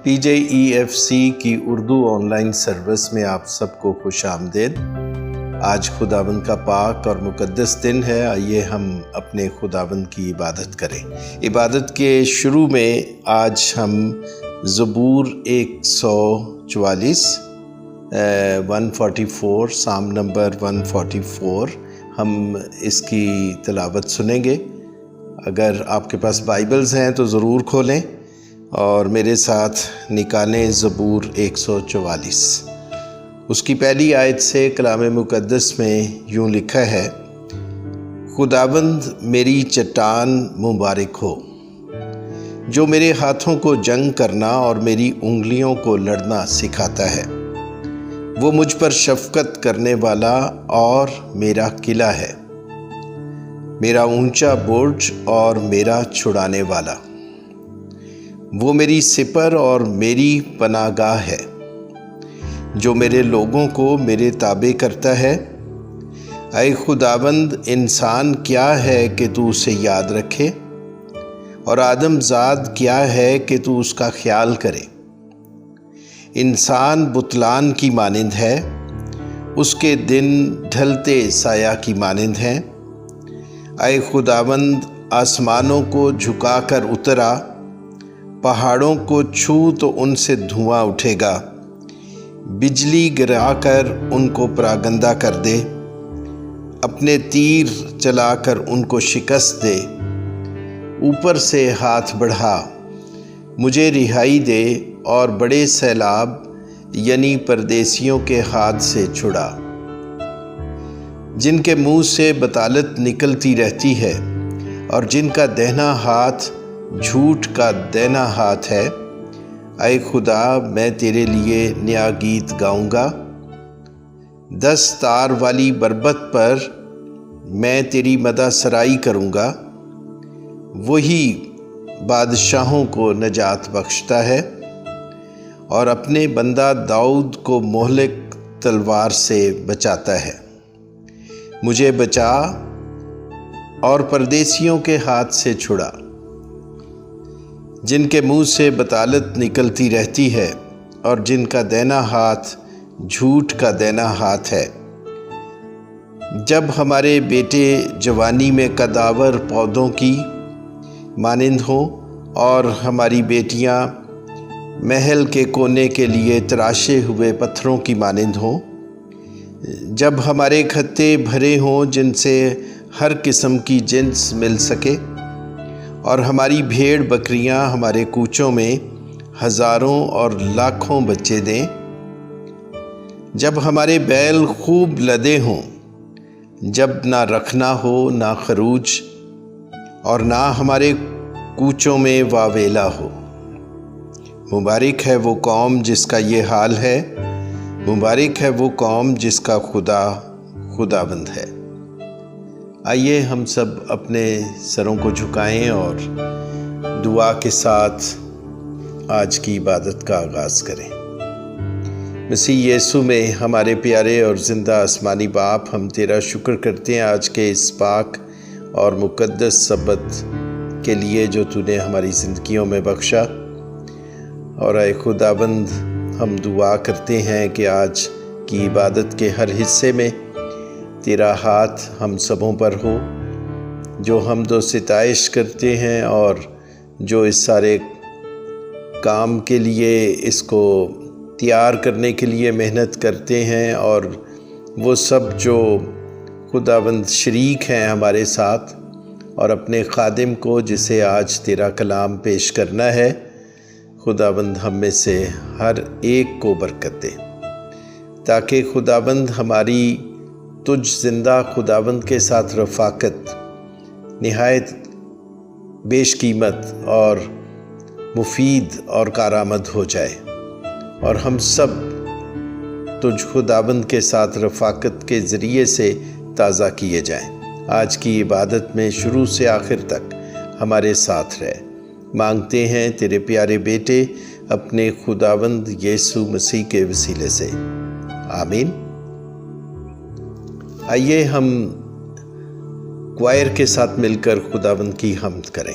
PJEFC کی Urdu on line service میں آپ سب کو خوش آمدید۔ آج خداوند کا پاک اور مقدس دن ہے، آئیے ہم اپنے خداوند کی عبادت کریں۔ عبادت کے شروع میں آج ہم زبور 144 144 سام نمبر 144 ہم اس کی تلاوت سنیں گے۔ اگر آپ کے پاس بائبلز ہیں تو ضرور کھولیں اور میرے ساتھ نکالیں زبور 144۔ اس کی پہلی آیت سے کلام مقدس میں یوں لکھا ہے: خداوند میری چٹان مبارک ہو، جو میرے ہاتھوں کو جنگ کرنا اور میری انگلیوں کو لڑنا سکھاتا ہے۔ وہ مجھ پر شفقت کرنے والا اور میرا قلعہ ہے، میرا اونچا برج اور میرا چھڑانے والا۔ وہ میری سپر اور میری پناہ گاہ ہے، جو میرے لوگوں کو میرے تابع کرتا ہے۔ اے خداوند، انسان کیا ہے کہ تو اسے یاد رکھے، اور آدم زاد کیا ہے کہ تو اس کا خیال کرے۔ انسان بتلان کی مانند ہے، اس کے دن ڈھلتے سایہ کی مانند ہیں۔ اے خداوند، آسمانوں کو جھکا کر اترا، پہاڑوں کو چھو تو ان سے دھواں اٹھے گا۔ بجلی گرا کر ان کو پراگندہ کر دے، اپنے تیر چلا کر ان کو شکست دے۔ اوپر سے ہاتھ بڑھا، مجھے رہائی دے، اور بڑے سیلاب یعنی پردیسیوں کے ہاتھ سے چھڑا، جن کے منہ سے بطالت نکلتی رہتی ہے اور جن کا دہنا ہاتھ جھوٹ کا دینا ہاتھ ہے۔ اے خدا، میں تیرے لیے نیا گیت گاؤں گا۔ 10 تار والی بربت پر میں تیری مدح سرائی کروں گا۔ وہی بادشاہوں کو نجات بخشتا ہے اور اپنے بندہ داؤد کو مہلک تلوار سے بچاتا ہے۔ مجھے بچا اور پردیسیوں کے ہاتھ سے چھڑا، جن کے منہ سے بطالت نکلتی رہتی ہے اور جن کا دینا ہاتھ جھوٹ کا دینا ہاتھ ہے۔ جب ہمارے بیٹے جوانی میں قداور پودوں کی مانند ہوں اور ہماری بیٹیاں محل کے کونے کے لیے تراشے ہوئے پتھروں کی مانند ہوں، جب ہمارے کھتے بھرے ہوں جن سے ہر قسم کی جنس مل سکے، اور ہماری بھیڑ بکریاں ہمارے کوچوں میں ہزاروں اور لاکھوں بچے دیں، جب ہمارے بیل خوب لدے ہوں، جب نہ رکھنا ہو نہ خروج، اور نہ ہمارے کوچوں میں واویلا ہو۔ مبارک ہے وہ قوم جس کا یہ حال ہے، مبارک ہے وہ قوم جس کا خدا خداوند ہے۔ آئیے ہم سب اپنے سروں کو جھکائیں اور دعا کے ساتھ آج کی عبادت کا آغاز کریں۔ مسیح یسوع میں ہمارے پیارے اور زندہ آسمانی باپ، ہم تیرا شکر کرتے ہیں آج کے اس پاک اور مقدس سبت کے لیے جو تو نے ہماری زندگیوں میں بخشا۔ اور اے خداوند، ہم دعا کرتے ہیں کہ آج کی عبادت کے ہر حصے میں تیرا ہاتھ ہم سبوں پر ہو، جو حمد و ستائش کرتے ہیں اور جو اس سارے کام کے لیے، اس کو تیار کرنے کے لیے محنت کرتے ہیں، اور وہ سب جو خداوند شریک ہیں ہمارے ساتھ، اور اپنے خادم کو جسے آج تیرا کلام پیش کرنا ہے، خداوند ہم میں سے ہر ایک کو برکت دے، تاکہ خداوند ہماری تجھ زندہ خداوند کے ساتھ رفاقت نہایت بیش قیمت اور مفید اور کارآمد ہو جائے، اور ہم سب تجھ خداوند کے ساتھ رفاقت کے ذریعے سے تازہ کیے جائیں۔ آج کی عبادت میں شروع سے آخر تک ہمارے ساتھ رہے، مانگتے ہیں تیرے پیارے بیٹے اپنے خداوند یسوع مسیح کے وسیلے سے، آمین۔ آئیے ہم کوائر کے ساتھ مل کر خداوند کی حمد کریں۔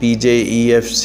PJEFC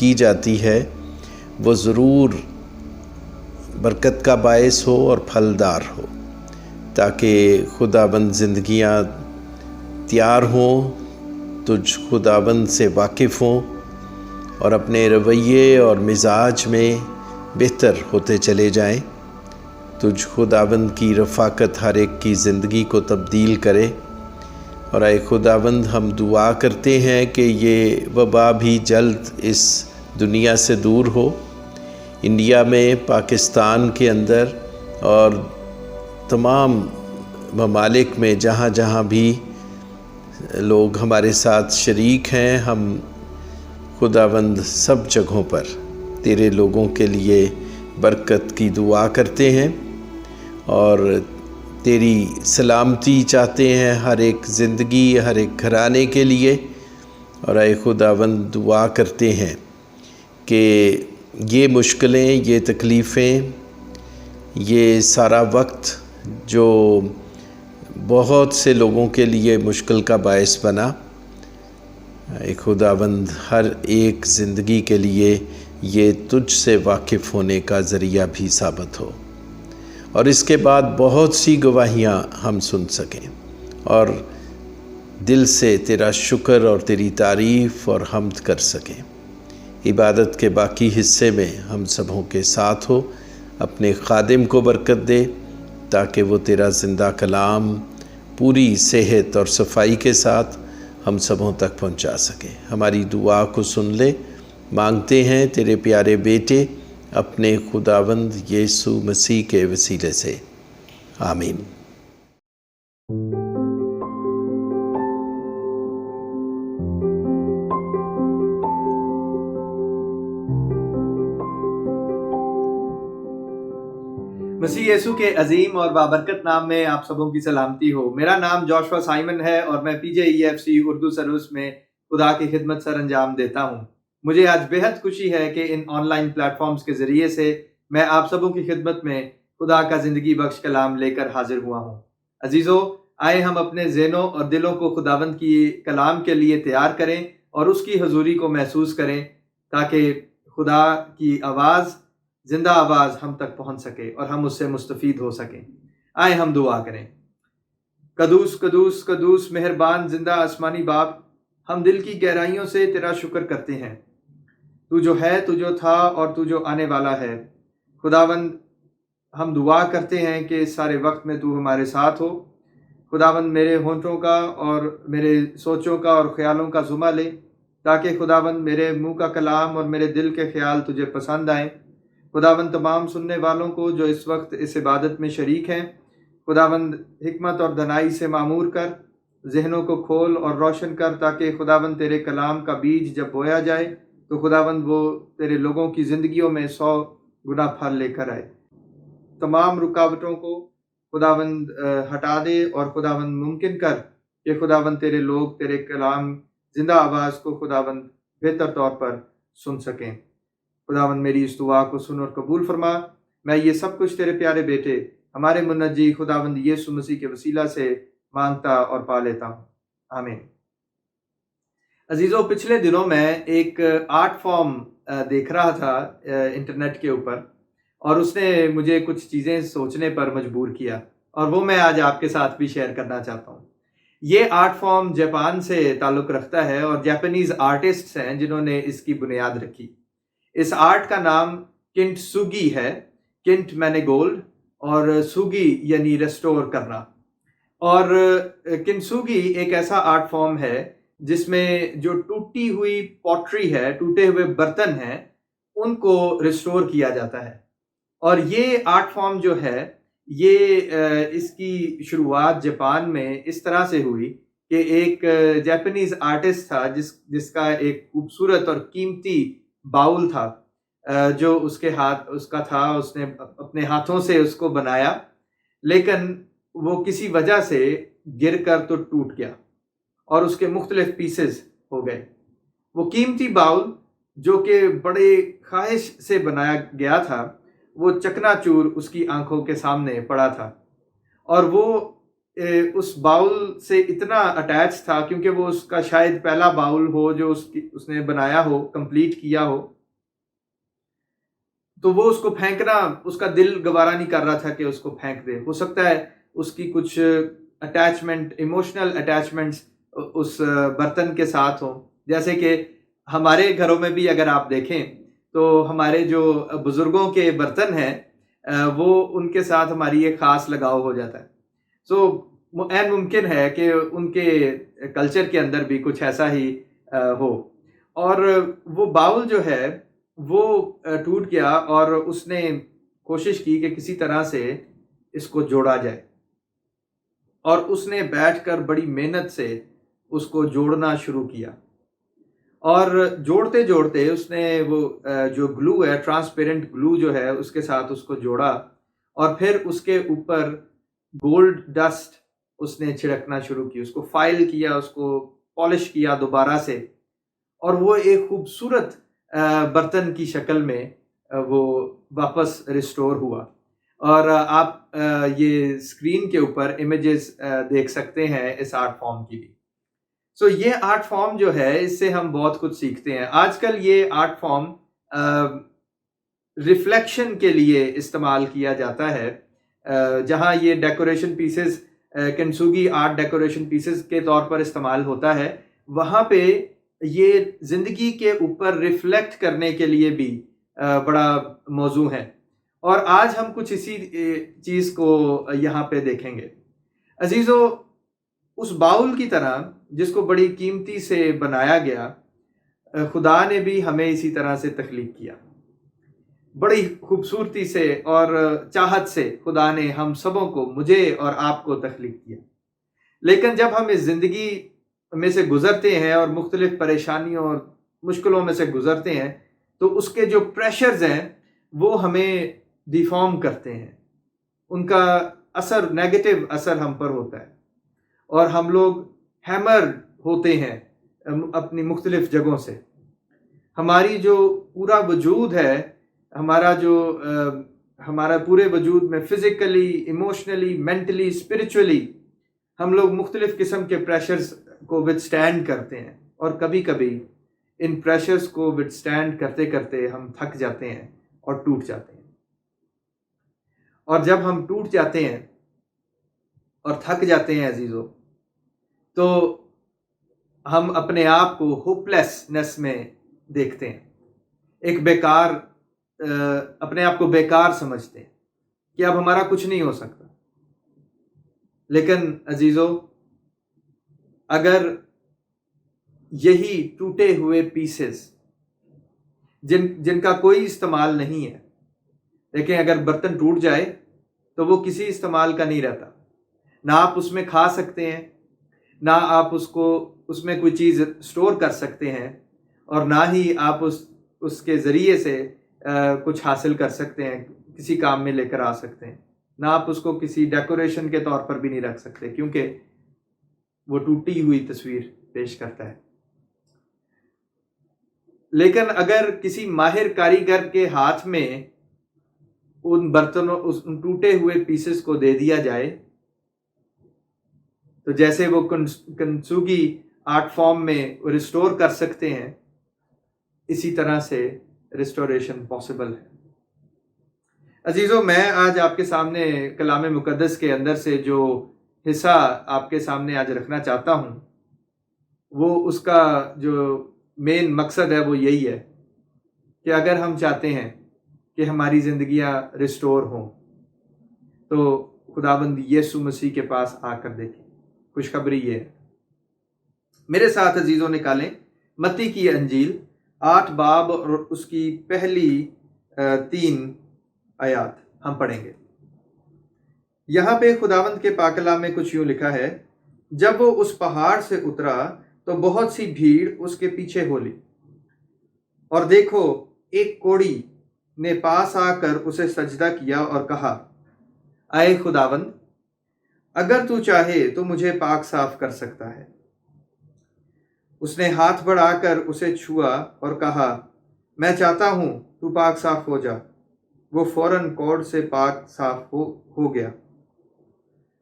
کی جاتی ہے وہ ضرور برکت کا باعث ہو اور پھلدار ہو، تاکہ خداوند زندگیاں تیار ہوں، تجھ خداوند سے واقف ہوں اور اپنے رویے اور مزاج میں بہتر ہوتے چلے جائیں۔ تجھ خداوند کی رفاقت ہر ایک کی زندگی کو تبدیل کرے۔ اور اے خداوند، ہم دعا کرتے ہیں کہ یہ وبا بھی جلد اس دنیا سے دور ہو، انڈیا میں، پاکستان کے اندر اور تمام ممالک میں جہاں جہاں بھی لوگ ہمارے ساتھ شریک ہیں، ہم خداوند سب جگہوں پر تیرے لوگوں کے لیے برکت کی دعا کرتے ہیں اور تیری سلامتی چاہتے ہیں ہر ایک زندگی، ہر ایک گھرانے کے لیے۔ اور اے خداوند، دعا کرتے ہیں کہ یہ مشکلیں، یہ تکلیفیں، یہ سارا وقت جو بہت سے لوگوں کے لیے مشکل کا باعث بنا، اے خداوند ہر ایک زندگی کے لیے یہ تجھ سے واقف ہونے کا ذریعہ بھی ثابت ہو، اور اس کے بعد بہت سی گواہیاں ہم سن سکیں اور دل سے تیرا شکر اور تیری تعریف اور حمد کر سکیں۔ عبادت کے باقی حصے میں ہم سبوں کے ساتھ ہو، اپنے خادم کو برکت دے تاکہ وہ تیرا زندہ کلام پوری صحت اور صفائی کے ساتھ ہم سبوں تک پہنچا سکے۔ ہماری دعا کو سن لے، مانگتے ہیں تیرے پیارے بیٹے اپنے خداوند یسوع مسیح کے وسیلے سے، آمین۔ مسیح یسوع کے عظیم اور بابرکت نام میں آپ سبوں کی سلامتی ہو۔ میرا نام جوشوا سائمن ہے اور میں PJEFC اردو سروس میں خدا کی خدمت سر انجام دیتا ہوں۔ مجھے آج بہت خوشی ہے کہ ان آن لائن پلیٹ فارمز کے ذریعے سے میں آپ سبوں کی خدمت میں خدا کا زندگی بخش کلام لے کر حاضر ہوا ہوں۔ عزیزو، آئے ہم اپنے ذہنوں اور دلوں کو خداوند کی کلام کے لیے تیار کریں اور اس کی حضوری کو محسوس کریں، تاکہ خدا کی آواز، زندہ آواز ہم تک پہنچ سکے اور ہم اس سے مستفید ہو سکیں۔ آئے ہم دعا کریں۔ قدوس قدوس قدوس مہربان زندہ آسمانی باپ، ہم دل کی گہرائیوں سے تیرا شکر کرتے ہیں، تو جو ہے، تو جو تھا اور تو جو آنے والا ہے۔ خداوند، ہم دعا کرتے ہیں کہ اس سارے وقت میں تو ہمارے ساتھ ہو۔ خداوند، میرے ہونٹوں کا اور میرے سوچوں کا اور خیالوں کا ذمہ لے، تاکہ خداوند میرے منہ کا کلام اور میرے دل کے خیال تجھے پسند آئیں۔ خداوند، تمام سننے والوں کو جو اس وقت اس عبادت میں شریک ہیں، خداوند حکمت اور دانائی سے معمور کر، ذہنوں کو کھول اور روشن کر، تاکہ خداوند تیرے کلام کا بیج جب بویا جائے تو خداوند وہ تیرے لوگوں کی زندگیوں میں 100 گنا پھل لے کر آئے۔ تمام رکاوٹوں کو خداوند ہٹا دے اور خداوند ممکن کر کہ خداوند تیرے لوگ تیرے کلام زندہ آواز کو خداوند بہتر طور پر سن سکیں۔ خداوند، میری اس دعا کو سن اور قبول فرما۔ میں یہ سب کچھ تیرے پیارے بیٹے ہمارے منجی خداوند یسوع مسیح کے وسیلہ سے مانگتا اور پا لیتا ہوں، آمین۔ عزیزو، پچھلے دنوں میں ایک آرٹ فارم دیکھ رہا تھا انٹرنیٹ کے اوپر، اور اس نے مجھے کچھ چیزیں سوچنے پر مجبور کیا، اور وہ میں آج آپ کے ساتھ بھی شیئر کرنا چاہتا ہوں۔ یہ آرٹ فارم جاپان سے تعلق رکھتا ہے اور جاپانیز آرٹسٹس ہیں جنہوں نے اس کی بنیاد رکھی۔ اس آرٹ کا نام کنٹ سوگی ہے، کنٹ مانے گولڈ اور سوگی یعنی ریسٹور کرنا۔ اور کنٹ سوگی ایک ایسا آرٹ فارم ہے جس میں جو ٹوٹی ہوئی پوٹری ہے، ٹوٹے ہوئے برتن ہیں، ان کو ریسٹور کیا جاتا ہے۔ اور یہ آرٹ فارم جو ہے، یہ اس کی شروعات جاپان میں اس طرح سے ہوئی کہ ایک جاپانیز آرٹسٹ تھا جس کا ایک خوبصورت اور قیمتی باؤل تھا جو اس کا تھا، اس نے اپنے ہاتھوں سے اس کو بنایا، لیکن وہ کسی وجہ سے گر کر تو ٹوٹ گیا اور اس کے مختلف پیسز ہو گئے۔ وہ قیمتی باؤل جو کہ بڑے خواہش سے بنایا گیا تھا، وہ چکنا چور اس کی آنکھوں کے سامنے پڑا تھا، اور وہ اس باؤل سے اتنا اٹیچ تھا، کیونکہ وہ اس کا شاید پہلا باؤل ہو جو اس نے بنایا ہو، کمپلیٹ کیا ہو، تو وہ اس کو پھینکنا، اس کا دل گوارا نہیں کر رہا تھا کہ اس کو پھینک دے. ہو سکتا ہے اس کی کچھ اٹیچمنٹ، ایموشنل اٹیچمنٹس اس برتن کے ساتھ ہوں. جیسے کہ ہمارے گھروں میں بھی اگر آپ دیکھیں تو ہمارے جو بزرگوں کے برتن ہیں وہ ان کے ساتھ ہماری ایک خاص لگاؤ ہو جاتا ہے. سو عین ممکن ہے کہ ان کے کلچر کے اندر بھی کچھ ایسا ہی ہو. اور وہ باؤل جو ہے وہ ٹوٹ گیا اور اس نے کوشش کی کہ کسی طرح سے اس کو جوڑا جائے، اور اس نے بیٹھ کر بڑی محنت سے اس کو جوڑنا شروع کیا. اور جوڑتے جوڑتے اس نے وہ جو گلو ہے، ٹرانسپیرنٹ گلو جو ہے، اس کے ساتھ اس کو جوڑا، اور پھر اس کے اوپر گولڈ ڈسٹ اس نے چھڑکنا شروع کی، اس کو فائل کیا، اس کو پالش کیا دوبارہ سے، اور وہ ایک خوبصورت برتن کی شکل میں وہ واپس ریسٹور ہوا. اور آپ یہ اسکرین کے اوپر امیجز دیکھ سکتے ہیں اس آرٹ فارم کی بھی. سو یہ آرٹ فارم جو ہے اس سے ہم بہت کچھ سیکھتے ہیں. آج کل یہ آرٹ فارم ریفلیکشن کے لیے استعمال کیا جاتا ہے، جہاں یہ decoration pieces, kintsugi art decoration pieces کے طور پر استعمال ہوتا ہے، وہاں پہ یہ زندگی کے اوپر ریفلیکٹ کرنے کے لیے بھی بڑا موضوع ہے. اور آج ہم کچھ اسی چیز کو یہاں پہ دیکھیں گے. عزیزو، اس باؤل کی طرح جس کو بڑی قیمتی سے بنایا گیا، خدا نے بھی ہمیں اسی طرح سے تخلیق کیا. بڑی خوبصورتی سے اور چاہت سے خدا نے ہم سبوں کو، مجھے اور آپ کو تخلیق کیا. لیکن جب ہم اس زندگی میں سے گزرتے ہیں اور مختلف پریشانیوں اور مشکلوں میں سے گزرتے ہیں، تو اس کے جو پریشرز ہیں وہ ہمیں ڈیفارم کرتے ہیں. ان کا اثر، نیگیٹو اثر ہم پر ہوتا ہے، اور ہم لوگ ہیمر ہوتے ہیں اپنی مختلف جگہوں سے. ہماری جو پورا وجود ہے، ہمارا پورے وجود میں فزیکلی، ایموشنلی، مینٹلی، اسپرچولی ہم لوگ مختلف قسم کے پریشرز کو وتھسٹینڈ کرتے ہیں. اور کبھی کبھی ان پریشرز کو وتھسٹینڈ کرتے کرتے ہم تھک جاتے ہیں اور ٹوٹ جاتے ہیں. اور جب ہم ٹوٹ جاتے ہیں اور تھک جاتے ہیں عزیزو، تو ہم اپنے آپ کو ہوپلیسنس میں دیکھتے ہیں، ایک بیکار، اپنے آپ کو بیکار سمجھتے ہیں کہ اب ہمارا کچھ نہیں ہو سکتا. لیکن عزیزو، اگر یہی ٹوٹے ہوئے پیسز جن کا کوئی استعمال نہیں ہے، دیکھیں اگر برتن ٹوٹ جائے تو وہ کسی استعمال کا نہیں رہتا. نہ آپ اس میں کھا سکتے ہیں، نہ آپ اس میں کوئی چیز سٹور کر سکتے ہیں، اور نہ ہی آپ اس کے ذریعے سے کچھ حاصل کر سکتے ہیں، کسی کام میں لے کر آ سکتے ہیں. نہ آپ اس کو کسی ڈیکوریشن کے طور پر بھی نہیں رکھ سکتے، کیونکہ وہ ٹوٹی ہوئی تصویر پیش کرتا ہے. لیکن اگر کسی ماہر کاریگر کے ہاتھ میں ان برتنوں، ان ٹوٹے ہوئے پیسز کو دے دیا جائے، تو جیسے وہ کنسوگی آرٹ فارم میں ریسٹور کر سکتے ہیں، اسی طرح سے ریسٹوریشن پاسبل ہے. عزیزو، میں آج آپ کے سامنے کلام مقدس کے اندر سے جو حصہ آپ کے سامنے آج رکھنا چاہتا ہوں، وہ اس کا جو مین مقصد ہے وہ یہی ہے کہ اگر ہم چاہتے ہیں کہ ہماری زندگیاں ریسٹور ہوں، تو خداوند یسوع مسیح کے پاس آ کر دیکھیں. خوشخبری یہ ہے. میرے ساتھ عزیزوں نکالیں متی کی انجیل 8 باب اور اس کی پہلی 3 آیات ہم پڑھیں گے. یہاں پہ خداوند کے پاک کلام میں کچھ یوں لکھا ہے: جب وہ اس پہاڑ سے اترا تو بہت سی بھیڑ اس کے پیچھے ہو لی، اور دیکھو ایک کوڑی نے پاس آ کر اسے سجدہ کیا اور کہا، اے خداوند، اگر تو چاہے تو مجھے پاک صاف کر سکتا ہے. اس نے ہاتھ بڑھا کر اسے چھوا اور کہا، میں چاہتا ہوں تو پاک صاف ہو جا. وہ فوراً کوڑ سے پاک صاف ہو گیا.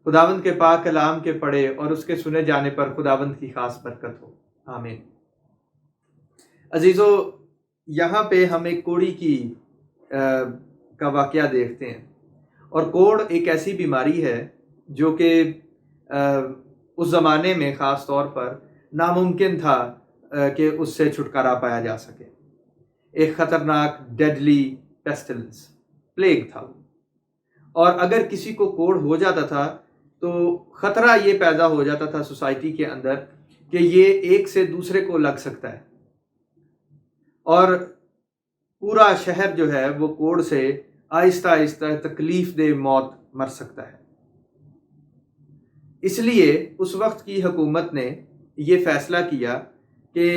خداوند کے پاک کلام کے پڑھے اور اس کے سنے جانے پر خداوند کی خاص برکت ہو، آمین۔ عزیزو، یہاں پہ ہم ایک کوڑی کا واقعہ دیکھتے ہیں، اور کوڑ ایک ایسی بیماری ہے جو کہ اس زمانے میں خاص طور پر ناممکن تھا کہ اس سے چھٹکارا پایا جا سکے۔ ایک خطرناک ڈیڈلی پیسٹلنس، پلیگ تھا، اور اگر کسی کو کوڑ ہو جاتا تھا تو خطرہ یہ پیدا ہو جاتا تھا سوسائٹی کے اندر کہ یہ ایک سے دوسرے کو لگ سکتا ہے، اور پورا شہر جو ہے وہ کوڑ سے آہستہ آہستہ تکلیف دہ موت مر سکتا ہے۔ اس لیے اس وقت کی حکومت نے یہ فیصلہ کیا کہ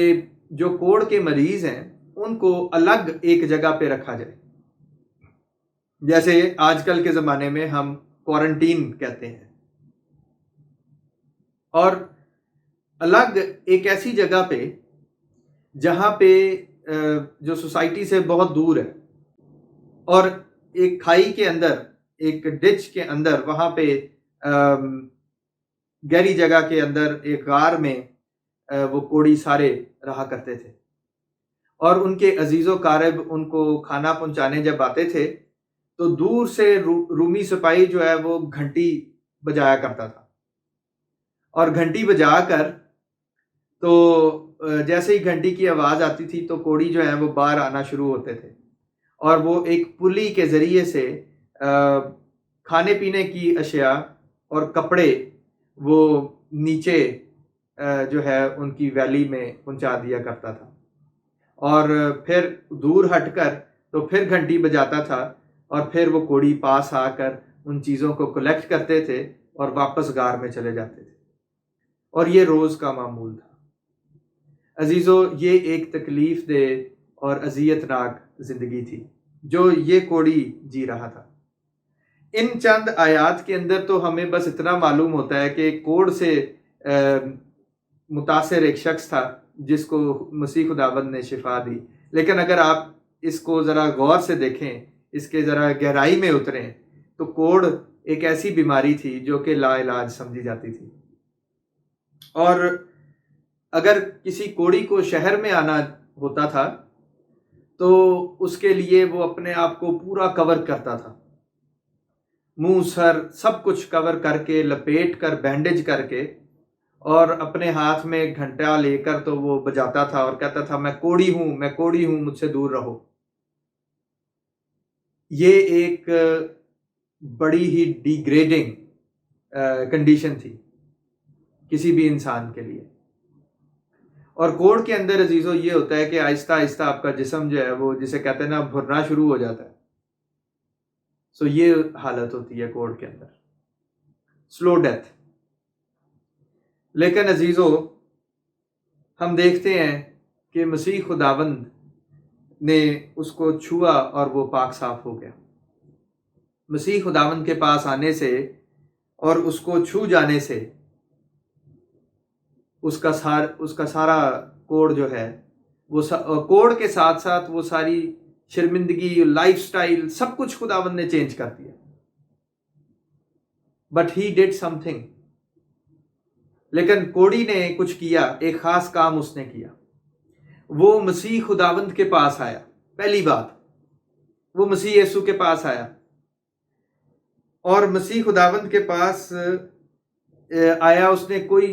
جو کوڑ کے مریض ہیں ان کو الگ ایک جگہ پہ رکھا جائے، جیسے آج کل کے زمانے میں ہم کوارنٹین کہتے ہیں، اور الگ ایک ایسی جگہ پہ جہاں پہ جو سوسائٹی سے بہت دور ہے، اور ایک کھائی کے اندر، ایک ڈچ کے اندر، وہاں پہ گہری جگہ کے اندر ایک غار میں وہ کوڑی سارے رہا کرتے تھے، اور ان کے عزیز و قارب ان کو کھانا پہنچانے جب آتے تھے تو دور سے رومی سپاہی جو ہے وہ گھنٹی بجایا کرتا تھا، اور گھنٹی بجا کر تو جیسے ہی گھنٹی کی آواز آتی تھی تو کوڑی جو ہے وہ باہر آنا شروع ہوتے تھے، اور وہ ایک پلی کے ذریعے سے کھانے پینے کی اشیاء اور کپڑے وہ نیچے جو ہے ان کی ویلی میں پہنچا دیا کرتا تھا، اور پھر دور ہٹ کر تو پھر گھنٹی بجاتا تھا، اور پھر وہ کوڑی پاس آ کر ان چیزوں کو کلیکٹ کرتے تھے اور واپس غار میں چلے جاتے تھے، اور یہ روز کا معمول تھا۔ عزیزو، یہ ایک تکلیف دہ اور اذیت ناک زندگی تھی جو یہ کوڑی جی رہا تھا۔ ان چند آیات کے اندر تو ہمیں بس اتنا معلوم ہوتا ہے کہ کوڑ سے متاثر ایک شخص تھا جس کو مسیح خداوند نے شفا دی، لیکن اگر آپ اس کو ذرا غور سے دیکھیں، اس کے ذرا گہرائی میں اتریں، تو کوڑ ایک ایسی بیماری تھی جو کہ لا علاج سمجھی جاتی تھی، اور اگر کسی کوڑی کو شہر میں آنا ہوتا تھا تو اس کے لیے وہ اپنے آپ کو پورا کور کرتا تھا، منہ سر سب کچھ کور کر کے، لپیٹ کر، بینڈیج کر کے، اور اپنے ہاتھ میں گھنٹا لے کر تو وہ بجاتا تھا اور کہتا تھا میں کوڑی ہوں، میں کوڑی ہوں، مجھ سے دور رہو۔ یہ ایک بڑی ہی ڈیگریڈنگ کنڈیشن تھی کسی بھی انسان کے لیے، اور کوڑ کے اندر عزیزو یہ ہوتا ہے کہ آہستہ آہستہ آپ کا جسم جو ہے وہ جسے کہتے ہیں نا بھرنا شروع ہو جاتا ہے، سو یہ حالت ہوتی ہے کوڑ کے اندر، سلو ڈیتھ۔ لیکن عزیزو، ہم دیکھتے ہیں کہ مسیح خداوند نے اس کو چھوا اور وہ پاک صاف ہو گیا۔ مسیح خداوند کے پاس آنے سے اور اس کو چھو جانے سے اس کا سارا کوڑ جو ہے وہ کوڑ کے ساتھ ساتھ وہ ساری شرمندگی، لائف سٹائل، سب کچھ خداوند نے چینج کر دیا۔ But he did some thing, لیکن کوڑی نے کچھ کیا، ایک خاص کام اس نے کیا۔ وہ مسیح خداوند کے پاس آیا، پہلی بات وہ مسیح یسوع کے پاس آیا، اور مسیح خداوند کے پاس آیا، اس نے کوئی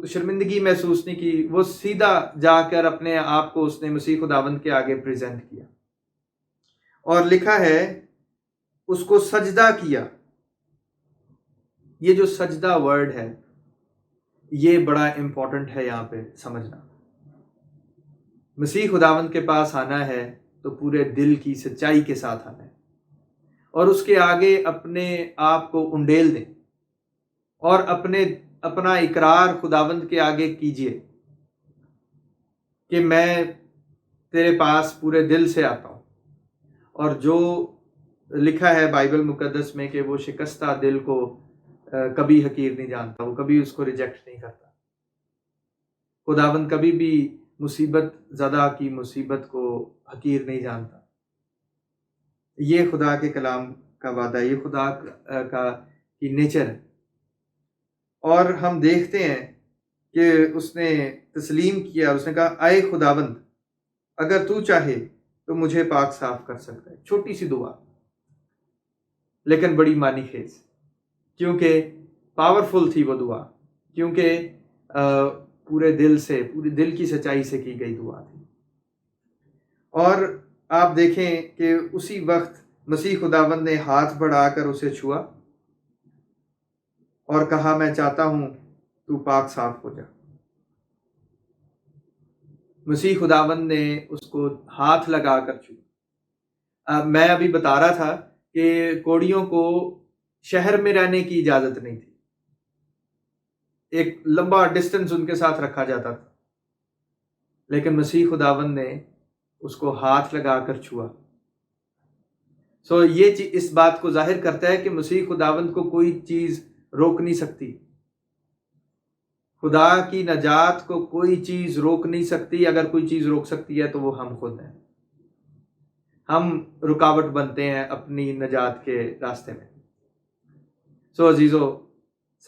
شرمندگی محسوس نہیں کی، وہ سیدھا جا کر اپنے آپ کو اس نے مسیح خداوند کے آگے پریزنٹ کیا، اور لکھا ہے اس کو سجدہ کیا۔ یہ جو سجدہ ورڈ ہے یہ بڑا امپورٹنٹ ہے یہاں پہ سمجھنا۔ مسیح خداوند کے پاس آنا ہے تو پورے دل کی سچائی کے ساتھ آنا ہے، اور اس کے آگے اپنے آپ کو انڈیل دیں، اور اپنا اقرار خداوند کے آگے کیجئے کہ میں تیرے پاس پورے دل سے آتا ہوں، اور جو لکھا ہے بائبل مقدس میں کہ وہ شکستہ دل کو کبھی حقیر نہیں جانتا، وہ کبھی اس کو ریجیکٹ نہیں کرتا۔ خداوند کبھی بھی مصیبت زدہ کی مصیبت کو حقیر نہیں جانتا۔ یہ خدا کے کلام کا وعدہ، یہ خدا کی نیچر ہے اور ہم دیکھتے ہیں کہ اس نے تسلیم کیا، اس نے کہا اے خداوند اگر تو چاہے تو مجھے پاک صاف کر سکتا ہے۔ چھوٹی سی دعا لیکن بڑی معنی خیز، کیونکہ پاورفل تھی وہ دعا، کیونکہ پورے دل کی سچائی سے کی گئی دعا تھی۔ اور آپ دیکھیں کہ اسی وقت مسیح خداوند نے ہاتھ بڑھا کر اسے چھوا اور کہا میں چاہتا ہوں تو پاک صاف ہو جا۔ مسیح خداوند نے اس کو ہاتھ لگا کر چھوا۔ میں ابھی بتا رہا تھا کہ کوڑیوں کو شہر میں رہنے کی اجازت نہیں تھی، ایک لمبا ڈسٹنس ان کے ساتھ رکھا جاتا تھا، لیکن مسیح خداوند نے اس کو ہاتھ لگا کر چھوا۔ یہ اس بات کو ظاہر کرتا ہے کہ مسیح خداوند کو کوئی چیز روک نہیں سکتی، خدا کی نجات کو کوئی چیز روک نہیں سکتی۔ اگر کوئی چیز روک سکتی ہے تو وہ ہم خود ہیں، ہم رکاوٹ بنتے ہیں اپنی نجات کے راستے میں۔ عزیزو،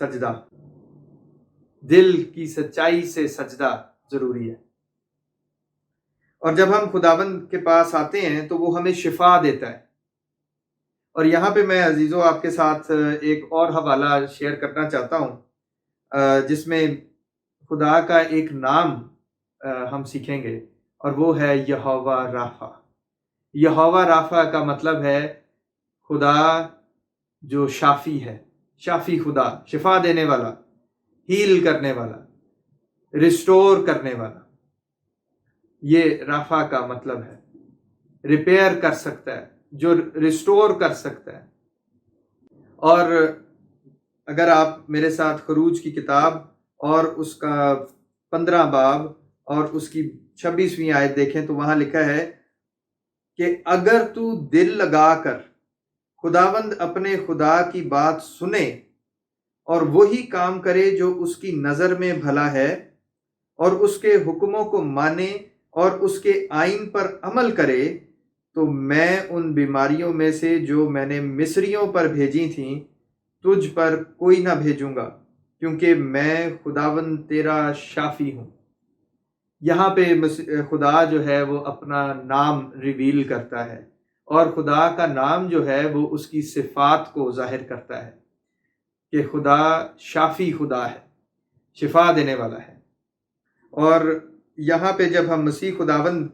سجدہ، دل کی سچائی سے سجدہ ضروری ہے، اور جب ہم خداوند کے پاس آتے ہیں تو وہ ہمیں شفا دیتا ہے۔ اور یہاں پہ میں عزیزو آپ کے ساتھ ایک اور حوالہ شیئر کرنا چاہتا ہوں جس میں خدا کا ایک نام ہم سیکھیں گے، اور وہ ہے یہوہ رافع۔ یہوہ رافع کا مطلب ہے خدا جو شافی ہے، شافی خدا، شفا دینے والا، ہیل کرنے والا، ریسٹور کرنے والا۔ یہ رافع کا مطلب ہے، ریپیئر کر سکتا ہے، جو ریسٹور کر سکتا ہے۔ اور اگر آپ میرے ساتھ خروج کی کتاب اور اس کا 15 باب اور اس کی 26ویں آیت دیکھیں تو وہاں لکھا ہے کہ اگر تو دل لگا کر خداوند اپنے خدا کی بات سنے اور وہی کام کرے جو اس کی نظر میں بھلا ہے، اور اس کے حکموں کو مانے اور اس کے آئین پر عمل کرے، تو میں ان بیماریوں میں سے جو میں نے مصریوں پر بھیجی تھیں تجھ پر کوئی نہ بھیجوں گا، کیونکہ میں خداوند تیرا شافی ہوں۔ یہاں پہ خدا جو ہے وہ اپنا نام ریویل کرتا ہے، اور خدا کا نام جو ہے وہ اس کی صفات کو ظاہر کرتا ہے کہ خدا شافی خدا ہے، شفا دینے والا ہے۔ اور یہاں پہ جب ہم مسیح خداوند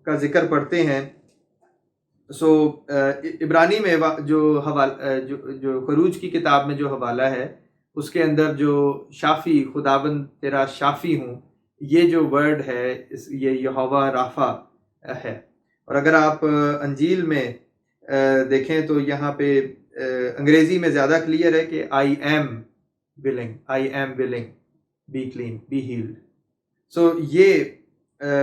کا ذکر پڑھتے ہیں، عبرانی میں جو خروج کی کتاب میں جو حوالہ ہے اس کے اندر جو شافی، خداوند تیرا شافی ہوں، یہ جو ورڈ ہے یہ یہوہ رافع ہے۔ اور اگر آپ انجیل میں دیکھیں تو یہاں پہ انگریزی میں زیادہ کلیئر ہے کہ I am willing, be clean, be healed۔ یہ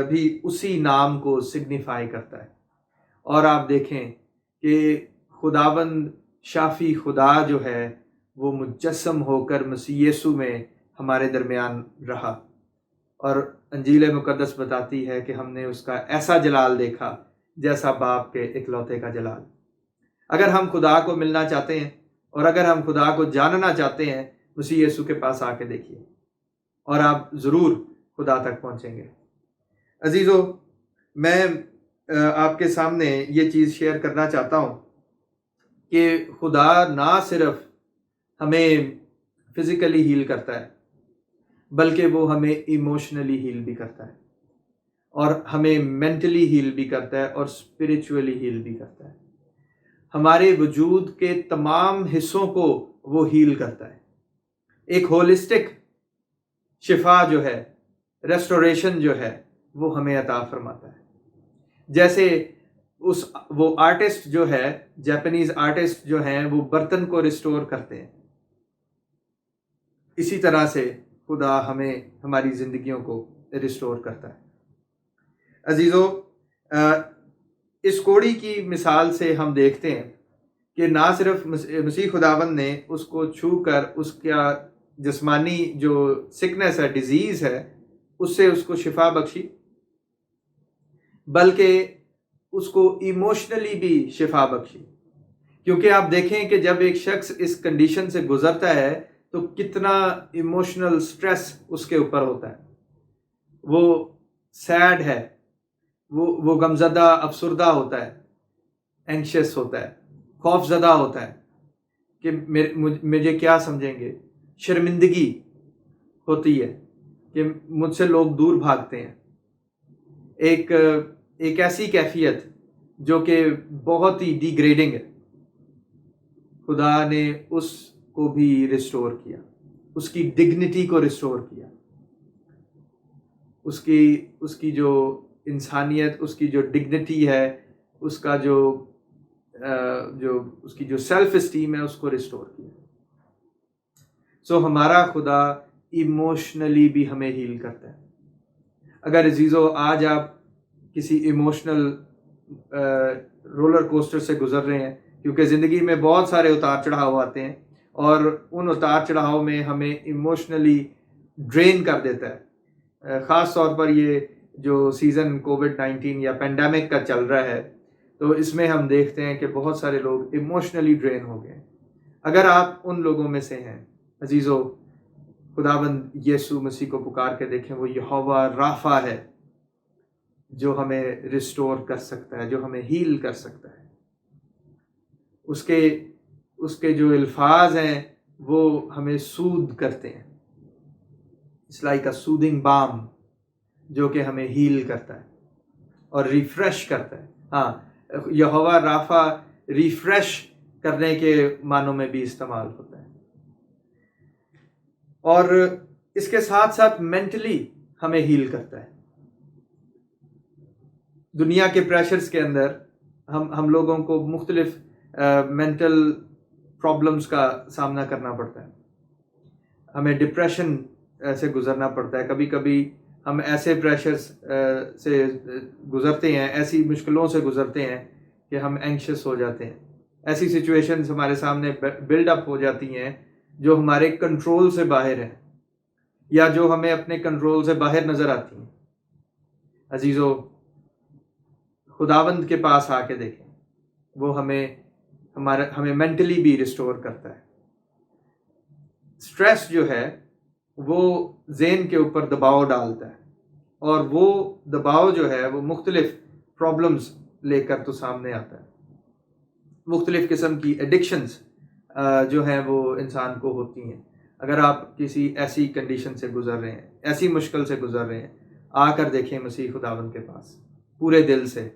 بھی اسی نام کو سگنیفائی کرتا ہے۔ اور آپ دیکھیں کہ خداوند شافی خدا جو ہے وہ مجسم ہو کر مسیح یسوع میں ہمارے درمیان رہا، اور انجیل مقدس بتاتی ہے کہ ہم نے اس کا ایسا جلال دیکھا جیسا باپ کے اکلوتے کا جلال۔ اگر ہم خدا کو ملنا چاہتے ہیں اور اگر ہم خدا کو جاننا چاہتے ہیں، مسیح یسوع کے پاس آ کے دیکھیے اور آپ ضرور خدا تک پہنچیں گے۔ عزیزو، میں آپ کے سامنے یہ چیز شیئر کرنا چاہتا ہوں کہ خدا نہ صرف ہمیں فزیکلی ہیل کرتا ہے بلکہ وہ ہمیں ایموشنلی ہیل بھی کرتا ہے، اور ہمیں مینٹلی ہیل بھی کرتا ہے، اور اسپریچولی ہیل بھی کرتا ہے۔ ہمارے وجود کے تمام حصوں کو وہ ہیل کرتا ہے۔ ایک ہولسٹک شفا جو ہے، ریسٹوریشن جو ہے، وہ ہمیں عطا فرماتا ہے۔ جیسے وہ آرٹسٹ جو ہے، جاپانیز آرٹسٹ جو ہیں، وہ برتن کو ریسٹور کرتے ہیں، اسی طرح سے خدا ہمیں ہماری زندگیوں کو ریسٹور کرتا ہے۔ عزیزو، اس کوڑی کی مثال سے ہم دیکھتے ہیں کہ نہ صرف مسیح خداوند نے اس کو چھو کر اس کا جسمانی جو سکنس ہے، ڈیزیز ہے، اس سے اس کو شفا بخشی، بلکہ اس کو ایموشنلی بھی شفا بخشی۔ کیونکہ آپ دیکھیں کہ جب ایک شخص اس کنڈیشن سے گزرتا ہے تو کتنا ایموشنل سٹریس اس کے اوپر ہوتا ہے. وہ سیڈ ہے, وہ غمزدہ افسردہ ہوتا ہے, اینکشس ہوتا ہے, خوف زدہ ہوتا ہے کہ مجھے کیا سمجھیں گے. شرمندگی ہوتی ہے کہ مجھ سے لوگ دور بھاگتے ہیں. ایک ایسی کیفیت جو کہ بہت ہی ڈی گریڈنگ ہے. خدا نے اس کو بھی ریسٹور کیا, اس کی ڈگنیٹی کو ریسٹور کیا, اس کی جو انسانیت, اس کی جو ڈگنیٹی ہے, اس کا جو اس کی جو سیلف اسٹیم ہے, اس کو ریسٹور کیا. سو ہمارا خدا ایموشنلی بھی ہمیں ہیل کرتا ہے. اگر عزیزو آج آپ کسی ایموشنل رولر کوسٹر سے گزر رہے ہیں, کیونکہ زندگی میں بہت سارے اتار چڑھاؤ آتے ہیں, اور ان اتار چڑھاؤ میں ہمیں ایموشنلی ڈرین کر دیتا ہے. خاص طور پر یہ جو سیزن کووڈ-19 یا پینڈیمک کا چل رہا ہے, تو اس میں ہم دیکھتے ہیں کہ بہت سارے لوگ ایموشنلی ڈرین ہو گئے. اگر آپ ان لوگوں میں سے ہیں عزیزو, خداوند یسوع مسیح کو پکار کے دیکھیں. وہ یہوہ رافع ہے جو ہمیں ریسٹور کر سکتا ہے, جو ہمیں ہیل کر سکتا ہے. اس کے جو الفاظ ہیں وہ ہمیں سود کرتے ہیں. اٹس لائک اے سودنگ بام جو کہ ہمیں ہیل کرتا ہے اور ریفریش کرتا ہے. ہاں, یہوہ رافع ریفریش کرنے کے معنوں میں بھی استعمال ہوتا ہے. اور اس کے ساتھ ساتھ مینٹلی ہمیں ہیل کرتا ہے. دنیا کے پریشرز کے اندر ہم لوگوں کو مختلف مینٹل پرابلمز کا سامنا کرنا پڑتا ہے. ہمیں ڈپریشن سے گزرنا پڑتا ہے. کبھی کبھی ہم ایسے پریشرز سے گزرتے ہیں, ایسی مشکلوں سے گزرتے ہیں کہ ہم اینکشس ہو جاتے ہیں. ایسی سچویشنز ہمارے سامنے بلڈ اپ ہو جاتی ہیں جو ہمارے کنٹرول سے باہر ہیں, یا جو ہمیں اپنے کنٹرول سے باہر نظر آتی ہیں. عزیزو, خداوند کے پاس آ کے دیکھیں, وہ ہمیں مینٹلی بھی ریسٹور کرتا ہے. سٹریس جو ہے وہ ذہن کے اوپر دباؤ ڈالتا ہے, اور وہ دباؤ جو ہے وہ مختلف پرابلمز لے کر تو سامنے آتا ہے. مختلف قسم کی ایڈکشنز جو ہیں وہ انسان کو ہوتی ہیں. اگر آپ کسی ایسی کنڈیشن سے گزر رہے ہیں, ایسی مشکل سے گزر رہے ہیں, آ کر دیکھیں مسیح خداوند کے پاس پورے دل سے,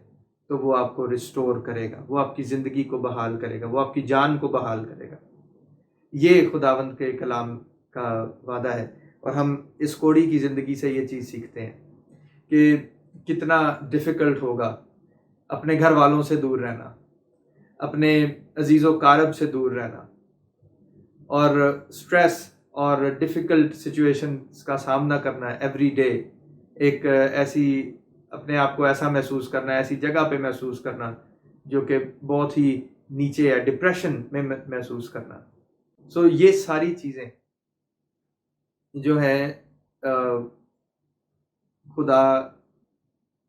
تو وہ آپ کو ریسٹور کرے گا, وہ آپ کی زندگی کو بحال کرے گا, وہ آپ کی جان کو بحال کرے گا. یہ خداوند کے کلام کا وعدہ ہے. اور ہم اس کوڑی کی زندگی سے یہ چیز سیکھتے ہیں کہ کتنا ڈیفیکلٹ ہوگا اپنے گھر والوں سے دور رہنا, اپنے عزیز و قارب سے دور رہنا, اور سٹریس اور ڈیفیکلٹ سچویشنز کا سامنا کرنا ایوری ڈے. ایک ایسی اپنے آپ کو ایسا محسوس کرنا, ایسی جگہ پہ محسوس کرنا جو کہ بہت ہی نیچے ہے, ڈپریشن میں محسوس کرنا. سو یہ ساری چیزیں جو ہیں خدا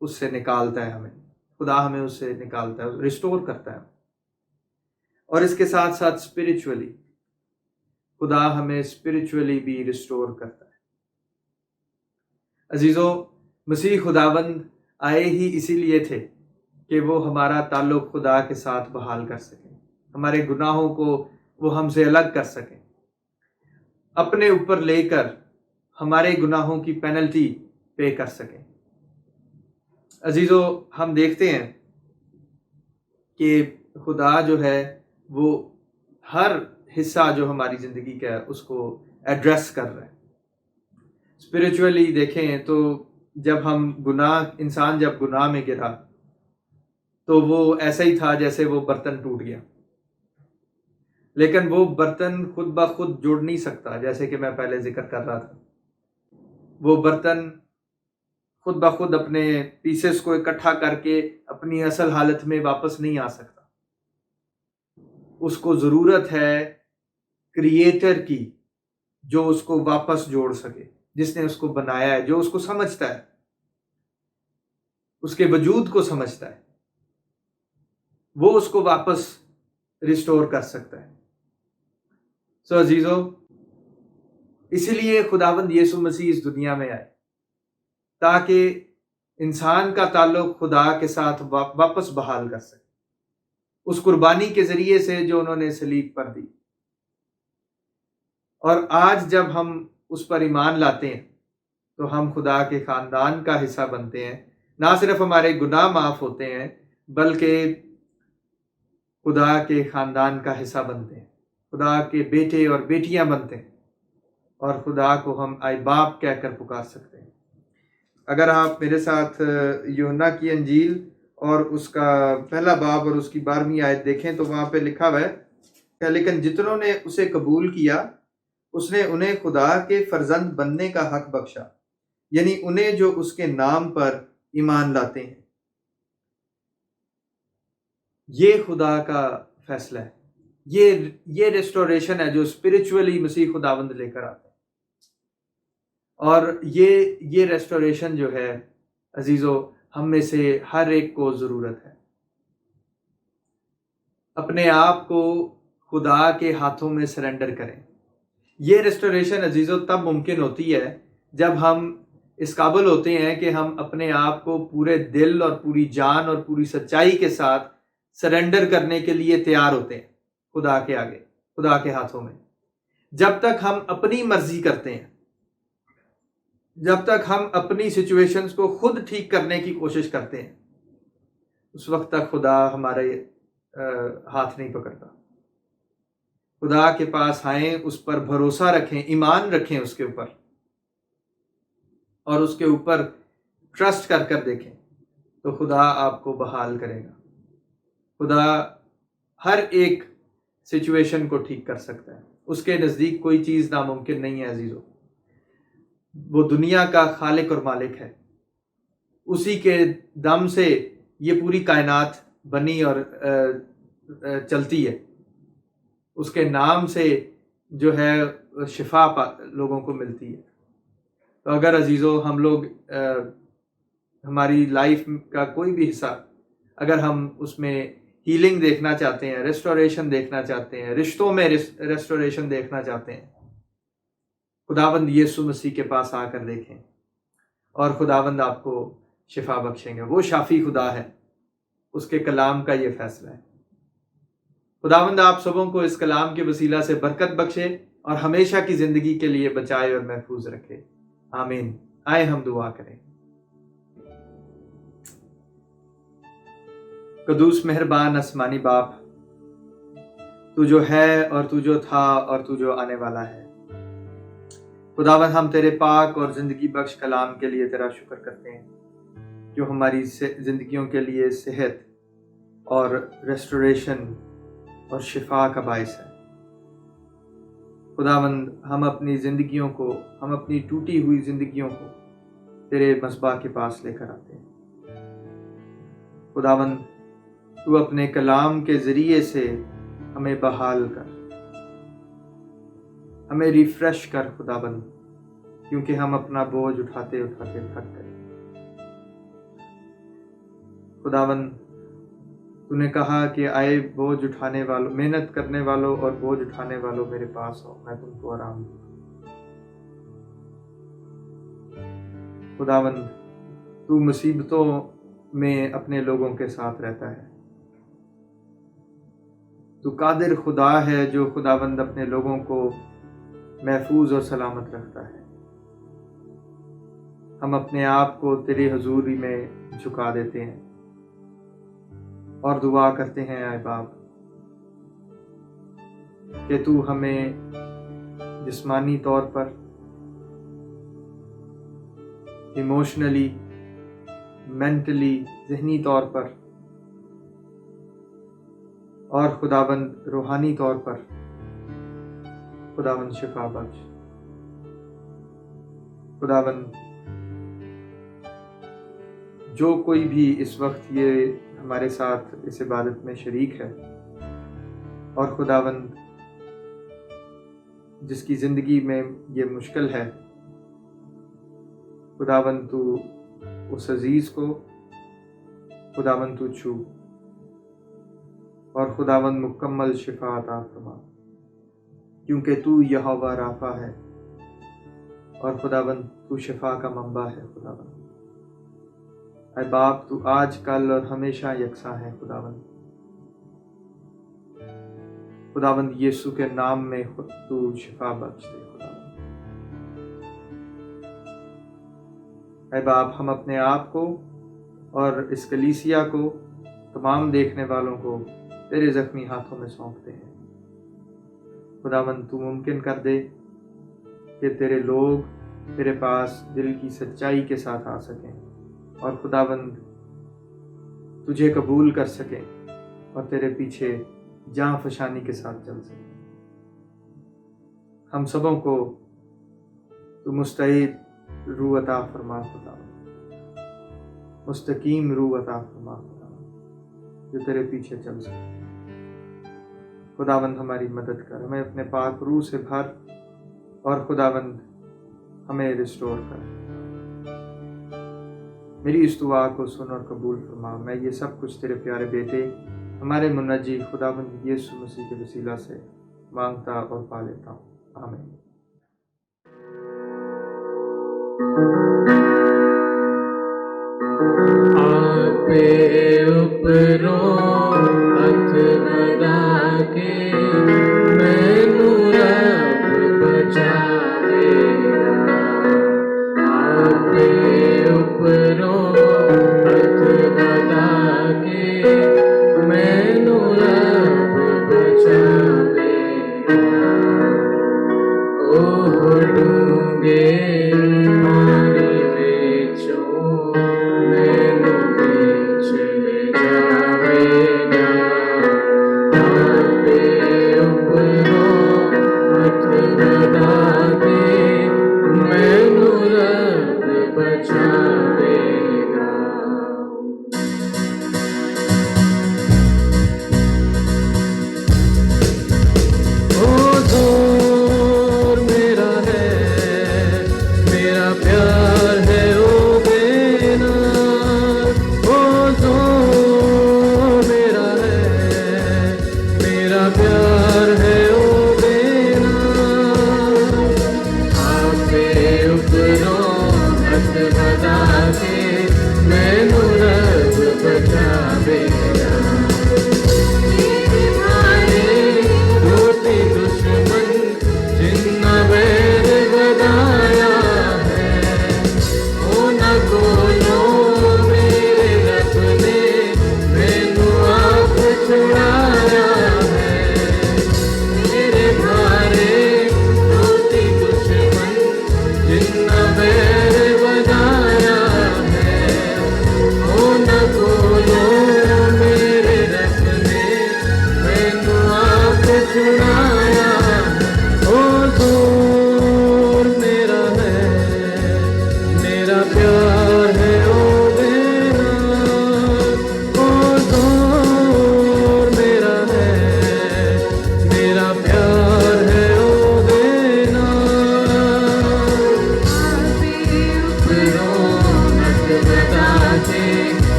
اس سے نکالتا ہے ہمیں. خدا ہمیں اس سے نکالتا ہے, ریسٹور کرتا ہے. اور اس کے ساتھ ساتھ اسپرچولی خدا ہمیں اسپرچولی بھی ریسٹور کرتا ہے. عزیزو, مسیح خداوند آئے ہی اسی لیے تھے کہ وہ ہمارا تعلق خدا کے ساتھ بحال کر سکیں, ہمارے گناہوں کو وہ ہم سے الگ کر سکیں, اپنے اوپر لے کر ہمارے گناہوں کی پینلٹی پے کر سکیں. عزیزو, ہم دیکھتے ہیں کہ خدا جو ہے وہ ہر حصہ جو ہماری زندگی کا ہے اس کو ایڈریس کر رہا ہے. اسپرچولی دیکھیں تو جب انسان جب گناہ میں گرا تو وہ ایسا ہی تھا جیسے وہ برتن ٹوٹ گیا, لیکن وہ برتن خود بخود جوڑ نہیں سکتا. جیسے کہ میں پہلے ذکر کر رہا تھا, وہ برتن خود بخود اپنے پیسز کو اکٹھا کر کے اپنی اصل حالت میں واپس نہیں آ سکتا. اس کو ضرورت ہے کریٹر کی جو اس کو واپس جوڑ سکے, جس نے اس کو بنایا ہے, جو اس کو سمجھتا ہے, اس کے وجود کو سمجھتا ہے. وہ اس کو واپس ریسٹور کر سکتا ہے. سو عزیزو, اسی لیے خداوند یسوع مسیح اس دنیا میں آئے تاکہ انسان کا تعلق خدا کے ساتھ واپس بحال کر سکے، اس قربانی کے ذریعے سے جو انہوں نے صلیب پر دی۔ اور آج جب ہم اس پر ایمان لاتے ہیں تو ہم خدا کے خاندان کا حصہ بنتے ہیں، نہ صرف ہمارے گناہ معاف ہوتے ہیں بلکہ خدا کے خاندان کا حصہ بنتے ہیں، خدا کے بیٹے اور بیٹیاں بنتے ہیں، اور خدا کو ہم اے باپ کہہ کر پکار سکتے ہیں۔ اگر آپ میرے ساتھ یوحنا کی انجیل اور اس کا پہلا باب اور اس کی 12ویں آیت دیکھیں تو وہاں پہ لکھا ہوا ہے کہ لیکن جتنوں نے اسے قبول کیا اس نے انہیں خدا کے فرزند بننے کا حق بخشا، یعنی انہیں جو اس کے نام پر ایمان لاتے ہیں۔ یہ خدا کا فیصلہ ہے، یہ ریسٹوریشن ہے جو اسپرچولی مسیح خداوند لے کر آتے ہیں۔ اور یہ ریسٹوریشن جو ہے عزیزو ہم میں سے ہر ایک کو ضرورت ہے۔ اپنے آپ کو خدا کے ہاتھوں میں سرنڈر کریں۔ یہ ریسٹوریشن عزیزو تب ممکن ہوتی ہے جب ہم اس قابل ہوتے ہیں کہ ہم اپنے آپ کو پورے دل اور پوری جان اور پوری سچائی کے ساتھ سرنڈر کرنے کے لیے تیار ہوتے ہیں خدا کے آگے، خدا کے ہاتھوں میں۔ جب تک ہم اپنی مرضی کرتے ہیں، جب تک ہم اپنی سچویشنز کو خود ٹھیک کرنے کی کوشش کرتے ہیں، اس وقت تک خدا ہمارے ہاتھ نہیں پکڑتا۔ خدا کے پاس آئیں، اس پر بھروسہ رکھیں، ایمان رکھیں اس کے اوپر، اور اس کے اوپر ٹرسٹ کر کر دیکھیں تو خدا آپ کو بحال کرے گا۔ خدا ہر ایک سچویشن کو ٹھیک کر سکتا ہے، اس کے نزدیک کوئی چیز ناممکن نہیں ہے عزیزو۔ وہ دنیا کا خالق اور مالک ہے، اسی کے دم سے یہ پوری کائنات بنی اور چلتی ہے، اس کے نام سے جو ہے شفا لوگوں کو ملتی ہے۔ تو اگر عزیزو ہم لوگ ہماری لائف کا کوئی بھی حصہ اگر ہم اس میں ہیلنگ دیکھنا چاہتے ہیں، ریسٹوریشن دیکھنا چاہتے ہیں، رشتوں میں ریسٹوریشن دیکھنا چاہتے ہیں، خداوند یسوع مسیح کے پاس آ کر دیکھیں اور خداوند آپ کو شفا بخشیں گے۔ وہ شافی خدا ہے، اس کے کلام کا یہ فیصلہ ہے۔ خداوند آپ سبوں کو اس کلام کے وسیلہ سے برکت بخشے اور ہمیشہ کی زندگی کے لیے بچائے اور محفوظ رکھے، آمین۔ آئے ہم دعا کریں۔ قدوس مہربان آسمانی باپ، تو جو ہے اور تو جو تھا اور تو جو آنے والا ہے، خداوند ہم تیرے پاک اور زندگی بخش کلام کے لیے تیرا شکر کرتے ہیں جو ہماری زندگیوں کے لیے صحت اور ریسٹوریشن اور شفا کا باعث ہے۔ خداوند ہم اپنی زندگیوں کو، ہم اپنی ٹوٹی ہوئی زندگیوں کو تیرے مذبح کے پاس لے کر آتے ہیں۔ خداوند تو اپنے کلام کے ذریعے سے ہمیں بحال کر، ہمیں ریفریش کر خداوند، کیونکہ ہم اپنا بوجھ اٹھاتے اٹھاتے تھک گئے۔ خداوند تو نے کہا کہ آئے بوجھ اٹھانے والوں، محنت کرنے والوں اور بوجھ اٹھانے والوں میرے پاس آؤ، میں تم کو آرام دوں۔ خداوند تو مصیبتوں میں اپنے لوگوں کے ساتھ رہتا ہے، تو قادر خدا ہے جو خداوند اپنے لوگوں کو محفوظ اور سلامت رکھتا ہے۔ ہم اپنے آپ کو تیری حضوری میں جھکا دیتے ہیں اور دعا کرتے ہیں اے باپ کہ تو ہمیں جسمانی طور پر، ایموشنلی، مینٹلی، ذہنی طور پر اور خداوند روحانی طور پر خداوند شفا بخش۔ خداوند جو کوئی بھی اس وقت یہ ہمارے ساتھ اس عبادت میں شریک ہے اور خداوند جس کی زندگی میں یہ مشکل ہے، خداوند تو اس عزیز کو خداوند تو چھو اور خداوند مکمل شفا عطا فرما، کیونکہ تو یہوہ رافع ہے، اور خداوند تو شفا کا منبع ہے خداوند۔ اے باپ تو آج کل اور ہمیشہ یکساں ہے خداوند۔ خداوند یسوع کے نام میں خود تو شفا بخش دے خداوند۔ اے باپ ہم اپنے آپ کو اور اس کلیسیا کو، تمام دیکھنے والوں کو تیرے زخمی ہاتھوں میں سونپتے ہیں۔ خداوند تو ممکن کر دے کہ تیرے لوگ تیرے پاس دل کی سچائی کے ساتھ آ سکیں اور خداوند تجھے قبول کر سکیں اور تیرے پیچھے جاں فشانی کے ساتھ چل سکیں۔ ہم سبوں کو تو مستعد روح عطا فرما خداوند، مستقیم روح عطا فرما خداوند، جو تیرے پیچھے چل سکے۔ خداوند ہماری مدد کر، ہمیں اپنے پاک روح سے بھر اور خداوند ہمیں ریسٹور کر۔ میری اس دعا کو سن اور قبول فرما۔ میں یہ سب کچھ تیرے پیارے بیٹے ہمارے منجی خداوند یسوع مسیح کے وسیلہ سے مانگتا اور پا لیتا ہوں، آمین۔ آپ اوپروں ہاتھ لگا کے مینوں رب بچاوے گا۔ آپ اوپروں ہاتھ لگا کے مینوں رب بچاوے گا۔ او ڈونگے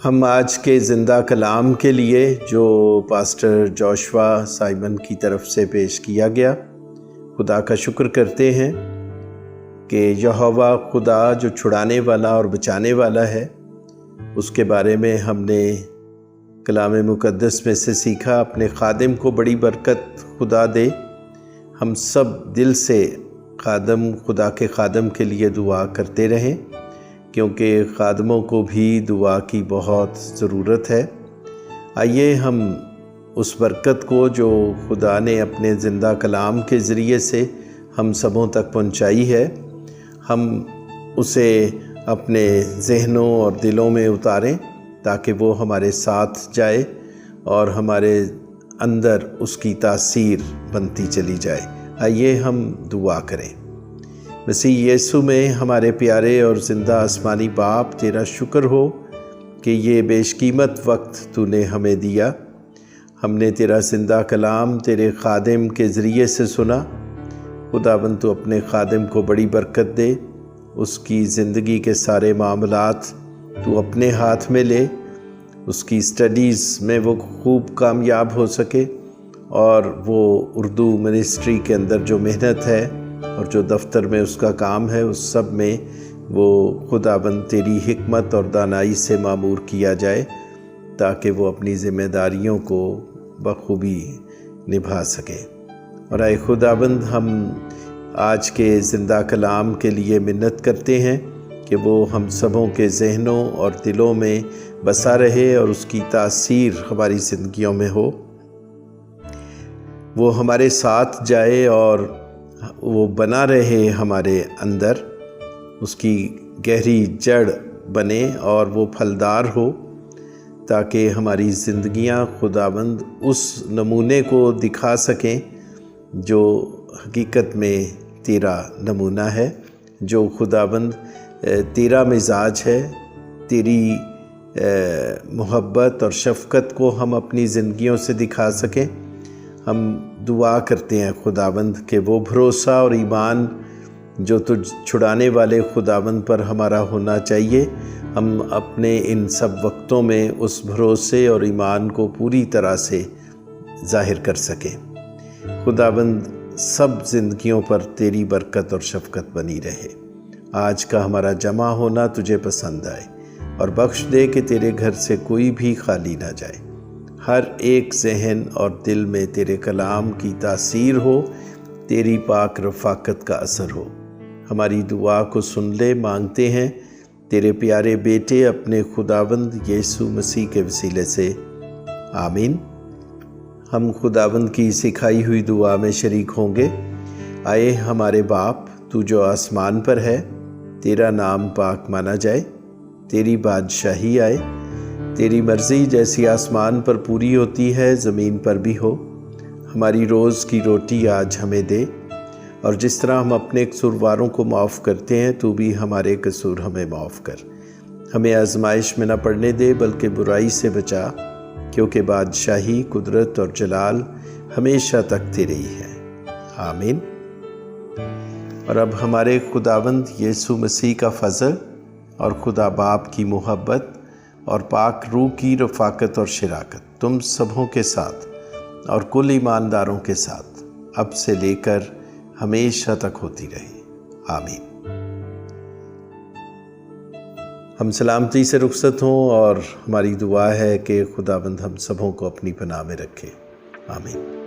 ہم آج کے زندہ کلام کے لیے جو پاسٹر جوشوا سائمن کی طرف سے پیش کیا گیا، خدا کا شکر کرتے ہیں کہ یہوہ خدا جو چھڑانے والا اور بچانے والا ہے، اس کے بارے میں ہم نے کلام مقدس میں سے سیکھا۔ اپنے خادم کو بڑی برکت خدا دے۔ ہم سب دل سے خدا کے خادم کے لیے دعا کرتے رہیں، کیونکہ خادموں کو بھی دعا کی بہت ضرورت ہے۔ آئیے ہم اس برکت کو جو خدا نے اپنے زندہ کلام کے ذریعے سے ہم سبوں تک پہنچائی ہے، ہم اسے اپنے ذہنوں اور دلوں میں اتاریں تاکہ وہ ہمارے ساتھ جائے اور ہمارے اندر اس کی تاثیر بنتی چلی جائے۔ آئیے ہم دعا کریں۔ مسیح یسوع میں ہمارے پیارے اور زندہ آسمانی باپ، تیرا شکر ہو کہ یہ بیش قیمت وقت تو نے ہمیں دیا۔ ہم نے تیرا زندہ کلام تیرے خادم کے ذریعے سے سنا۔ خداوند تو اپنے خادم کو بڑی برکت دے، اس کی زندگی کے سارے معاملات تو اپنے ہاتھ میں لے، اس کی سٹڈیز میں وہ خوب کامیاب ہو سکے، اور وہ اردو منسٹری کے اندر جو محنت ہے اور جو دفتر میں اس کا کام ہے، اس سب میں وہ خداوند تیری حکمت اور دانائی سے معمور کیا جائے تاکہ وہ اپنی ذمہ داریوں کو بخوبی نبھا سکے۔ اور اے خداوند، ہم آج کے زندہ کلام کے لیے منت کرتے ہیں کہ وہ ہم سبوں کے ذہنوں اور دلوں میں بسا رہے اور اس کی تاثیر ہماری زندگیوں میں ہو، وہ ہمارے ساتھ جائے اور وہ بنا رہے ہمارے اندر، اس کی گہری جڑ بنے اور وہ پھلدار ہو، تاکہ ہماری زندگیاں خداوند اس نمونے کو دکھا سکیں جو حقیقت میں تیرا نمونہ ہے، جو خداوند تیرا مزاج ہے۔ تیری محبت اور شفقت کو ہم اپنی زندگیوں سے دکھا سکیں۔ ہم دعا کرتے ہیں خداوند کہ وہ بھروسہ اور ایمان جو تجھ چھڑانے والے خداوند پر ہمارا ہونا چاہیے، ہم اپنے ان سب وقتوں میں اس بھروسے اور ایمان کو پوری طرح سے ظاہر کر سکیں۔ خداوند، سب زندگیوں پر تیری برکت اور شفقت بنی رہے۔ آج کا ہمارا جمع ہونا تجھے پسند آئے، اور بخش دے کہ تیرے گھر سے کوئی بھی خالی نہ جائے۔ ہر ایک ذہن اور دل میں تیرے کلام کی تاثیر ہو، تیری پاک رفاقت کا اثر ہو۔ ہماری دعا کو سن لے، مانگتے ہیں تیرے پیارے بیٹے اپنے خداوند یسوع مسیح کے وسیلے سے، آمین۔ ہم خداوند کی سکھائی ہوئی دعا میں شریک ہوں گے۔ آئے ہمارے باپ، تو جو آسمان پر ہے، تیرا نام پاک مانا جائے، تیری بادشاہی آئے، تیری مرضی جیسی آسمان پر پوری ہوتی ہے زمین پر بھی ہو۔ ہماری روز کی روٹی آج ہمیں دے، اور جس طرح ہم اپنے قصورواروں کو معاف کرتے ہیں، تو بھی ہمارے قصور ہمیں معاف کر۔ ہمیں آزمائش میں نہ پڑنے دے، بلکہ برائی سے بچا، کیونکہ بادشاہی، قدرت اور جلال ہمیشہ تک تیرے ہی ہے، آمین۔ اور اب ہمارے خداوند یسوع مسیح کا فضل اور خدا باپ کی محبت اور پاک روح کی رفاقت اور شراکت تم سبوں کے ساتھ اور کل ایمانداروں کے ساتھ اب سے لے کر ہمیشہ تک ہوتی رہے، آمین۔ ہم سلامتی سے رخصت ہوں، اور ہماری دعا ہے کہ خداوند ہم سبوں کو اپنی پناہ میں رکھے، آمین۔